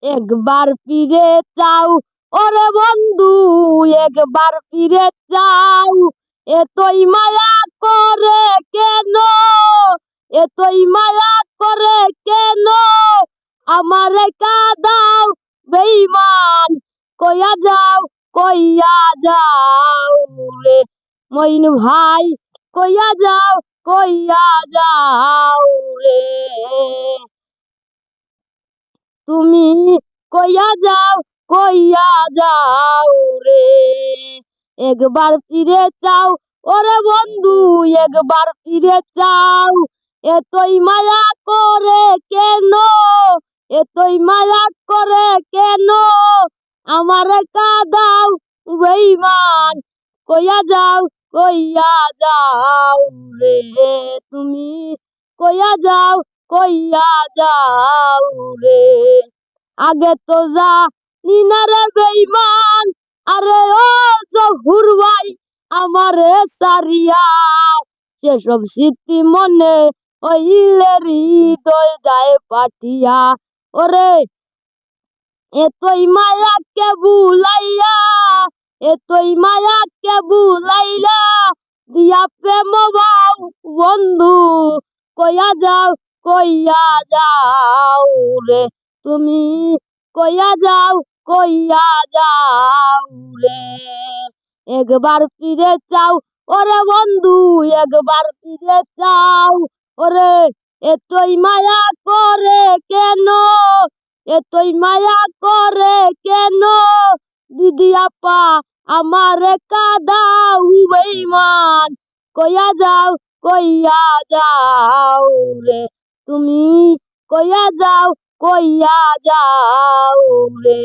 একবার ফিরে চাও ওরে বন্ধু, একবার ফিরে চাও। এতই মায়া করে কেন, এতই মায়া করে কেন আমারে কাঁদাও বেঈমান। কইয়া যাও, কইয়া যাও রে মইন ভাই, কইয়া যাও, কইয়া যাও রে। তুমি কইয়া যাও, কইয়া যাও রে। একবার ফিরে চাও ওরে বন্ধু, একবার ফিরে চাও। এতই মায়া করে কেন, এতই মায়া করে কেন আমারে কাঁদাও বেঈমান। কইয়া যাও, কইয়া যাও রে। তুমি কইয়া যাও, কইয়া যাও রে। আগে তো জানি না রে বেঈমান, আরে ও জহুর ভাই আমারে সারিয়া। সেসব স্মৃতি মনে হইলে হৃদয় যায় পাঠিয়া। ওরে এতই মায়াকে বুলাইয়া, এতই মায়াকে বুলাইলা দিয়া প্রেম বাউ বন্ধু। কইয়া যাও, কইয়া যাও রে। তুমি কইয়া যাও, কইয়া যাও রে। একবার ফিরে চাও ওরে বন্ধু, একবার ফিরে চাও। ওরে এতই মায়া করে কেন, এতই মায়া করে কেন দিদি আপা আমারে কাঁদাও বেঈমান। কইয়া যাও, কইয়া যাও রে। তুমি কইয়া যাও, কইয়া যাও রে।